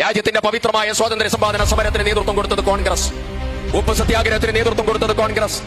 രാജ്യത്തിന്റെ പവിത്രമായ സ്വാതന്ത്ര്യ സമ്പാദന സമരത്തിന് നേതൃത്വം കൊടുത്തത് കോൺഗ്രസ്. ഉപ്പ് സത്യാഗ്രഹത്തിന് നേതൃത്വം കൊടുത്തത് കോൺഗ്രസ്.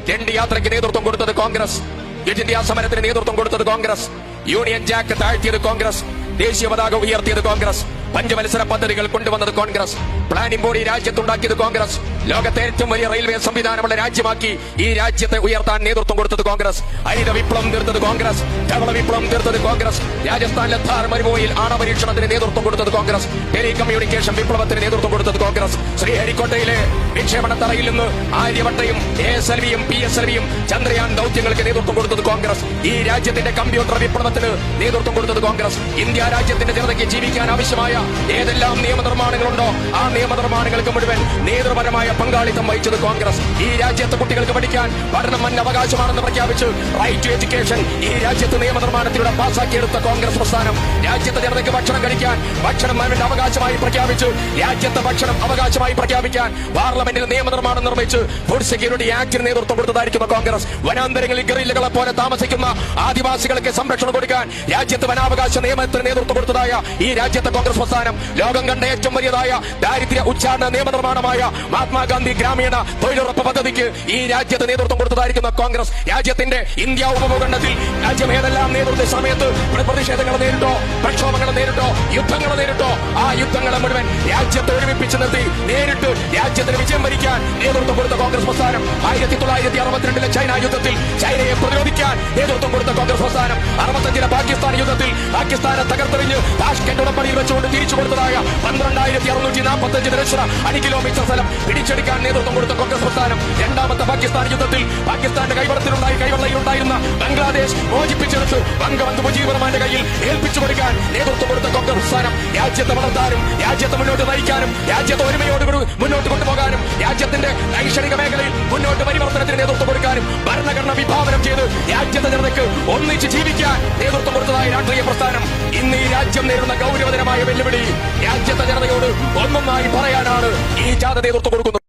ദണ്ഡി യാത്രയ്ക്ക് നേതൃത്വം കൊടുത്തത് കോൺഗ്രസ്. ക്വിറ്റ് ഇന്ത്യ സമരത്തിന് നേതൃത്വം കൊടുത്തത് കോൺഗ്രസ്. യൂണിയൻ ജാക്ക് താഴ്ത്തിയത് കോൺഗ്രസ്. ദേശീയ പതാക ഉയർത്തിയത് കോൺഗ്രസ്. പഞ്ചവത്സര പദ്ധതികൾ കൊണ്ടുവന്നത് കോൺഗ്രസ്. പ്ലാനിംഗ് ബോഡി രാജ്യത്തുണ്ടാക്കിയത് കോൺഗ്രസ്. ലോകത്തെ ഏറ്റവും വലിയ റെയിൽവേ സംവിധാനമുള്ള രാജ്യമാക്കി ഈ രാജ്യത്തെ ഉയർത്താൻ നേതൃത്വം കൊടുത്തത് കോൺഗ്രസ്. ഹരിത വിപ്ലവം തീർത്തത് കോൺഗ്രസ്. ധവള വിപ്ലവം തീർത്തത് കോൺഗ്രസ്. രാജസ്ഥാനിലെ ധാർ മരുഭൂമിയിൽ ആണവരീക്ഷണത്തിന് നേതൃത്വം കൊടുത്തത് കോൺഗ്രസ്. ടെലികമ്മ്യൂണിക്കേഷൻ വിപ്ലവത്തിന് നേതൃത്വം കൊടുത്തത് കോൺഗ്രസ്. ശ്രീഹരിക്കോട്ടയിലെ വിക്ഷേപണ തറയിൽ നിന്ന് ആര്യവട്ടയും ASLVയും PSLVയും ചന്ദ്രയാൻ ദൌത്യങ്ങൾക്ക് നേതൃത്വം കൊടുത്തത് കോൺഗ്രസ്. ഈ രാജ്യത്തിന്റെ കമ്പ്യൂട്ടർ വിപ്ലവത്തിന് നേതൃത്വം കൊടുത്തത് കോൺഗ്രസ്. ഇന്ത്യ രാജ്യത്തിന്റെ ജനതയ്ക്ക് ജീവിക്കാൻ ആവശ്യമായ ഏതെല്ലാം നിയമനിർമ്മാണങ്ങളുണ്ടോ ആ നിയമനിർമ്മാണങ്ങൾക്ക് മുഴുവൻ നേതൃപരമായ പങ്കാളിത്തം വഹിച്ചത് കോൺഗ്രസ്. ഈ രാജ്യത്തെ കുട്ടികൾക്ക് പഠിക്കാൻ പഠനം മന്ന അവകാശമാണെന്ന് പ്രഖ്യാപിച്ച് റൈറ്റ് ടു എഡ്യൂക്കേഷൻ ഈ രാജ്യത്ത് നിയമനിർമ്മാണത്തിലൂടെ പാസാക്കിയെടുത്ത കോൺഗ്രസ് പ്രസ്ഥാനം. രാജ്യത്തെ ജനതയ്ക്ക് ഭക്ഷണം കഴിക്കാൻ ഭക്ഷണം അവരുടെ അവകാശമായി പ്രഖ്യാപിച്ചു. രാജ്യത്തെ ഭക്ഷണം അവകാശമായി പ്രഖ്യാപിക്കാൻ പാർലമെന്റിൽ നിയമനിർമ്മാണം നിർമ്മിച്ച് ഫുഡ് സെക്യൂരിറ്റി ആക്ടിന് നേതൃത്വം കൊടുത്തതായിരിക്കുന്ന കോൺഗ്രസ്. വനാന്തരങ്ങളിൽ ഗറില്ലകളെ പോലെ താമസിക്കുന്ന ആദിവാസികൾക്ക് സംരക്ഷണം കൊടുക്കാൻ രാജ്യത്ത് വനാവകാശ നിയമത്തിന് നേതൃത്വം കൊടുത്തതായ ഈ രാജ്യത്തെ കോൺഗ്രസ് പ്രസ്ഥാനം ലോകം കണ്ട ഏറ്റവും വലിയതായ ദാരിദ്ര്യ ഉച്ചാരണ നിയമനിർമ്മാണമായ മഹാത്മാഗാന്ധി ഗ്രാമീണ തൊഴിലുറപ്പ് പദ്ധതിക്ക് ഈ രാജ്യത്ത് നേതൃത്വം കൊടുത്തതായിരിക്കുന്ന കോൺഗ്രസ്. രാജ്യത്തിന്റെ ഇന്ത്യ ഉപഭൂഖണ്ഡത്തിൽ രാജ്യം ഏതെല്ലാം നേതൃത്വ സമയത്ത് പ്രതിഷേധങ്ങൾ നേരിട്ടോ, പ്രക്ഷോഭങ്ങൾ നേരിട്ടോ, യുദ്ധങ്ങൾ നേരിട്ടോ, ആ യുദ്ധങ്ങളെ മുഴുവൻ രാജ്യത്തെ ഒരുമിപ്പിച്ച് നിർത്തി നേരിട്ട് രാജ്യത്തിന് വിജയം വരിക്കാൻ നേതൃത്വം കൊടുത്ത കോൺഗ്രസ് പ്രസ്ഥാനം. 1962 ചൈന യുദ്ധത്തിൽ ചൈനയെ പ്രതിരോധിക്കാൻ നേതൃത്വം കൊടുത്ത കോൺഗ്രസ് പ്രസ്ഥാനം. 65 പാകിസ്ഥാൻ യുദ്ധത്തിൽ പാകിസ്ഥാനെ തകർത്തെറിഞ്ഞ് താഷ്കന്റ് ഉടമ്പടിയിൽ വെച്ചുകൊണ്ട് തിരിച്ചു കൊടുത്തതായ 12,645 ചതുരശ്ര അടി കിലോമീറ്റർ സ്ഥലം പിടിച്ചെടുക്കാൻ നേതൃത്വം കൊടുത്ത കോൺഗ്രസ് പ്രസ്ഥാനം. രണ്ടാമത്തെ പാകിസ്ഥാൻ യുദ്ധത്തിൽ പാകിസ്ഥാന്റെ കൈവെള്ളയിലുണ്ടായിരുന്ന ബംഗ്ലാദേശ് മോചിപ്പിച്ചെടുത്ത് ബംഗബന്ധു മുജീബുർ റഹ്മാന്റെ കയ്യിൽ ഏൽപ്പിച്ചു കൊടുക്കാൻ നേതൃത്വം കൊടുത്ത കോൺഗ്രസ് പ്രസ്ഥാനം. രാജ്യത്തെ വളർത്താനും രാജ്യത്തെ മുന്നോട്ട് നയിക്കാനും രാജ്യത്തെ ഒരുമയോടുകൂടി മുന്നോട്ട് കൊണ്ടുപോകാനും രാജ്യത്തിന്റെ നൈഷണിക മേഖലയിൽ മുന്നോട്ട് പരിവർത്തനത്തിന് നേതൃത്വം കൊടുക്കാനും ഭരണഘടന വിഭാവനം ചെയ്ത് രാജ്യത്തെ ജനതയ്ക്ക് ഒന്നിച്ച് ജീവിക്കാൻ നേതൃത്വം കൊടുത്തതായ രാഷ്ട്രീയ പ്രസ്ഥാനം. ഇന്ന് ഈ രാജ്യം നേരിടുന്ന ഗൗരവതരമായ വെല്ലുവിളി രാജ്യത്തെ ജനതയോട് ഒന്നൊന്നായി പറയാനാണ് ഈ ജാഥ നേതൃത്വം കൊടുക്കുന്നത്.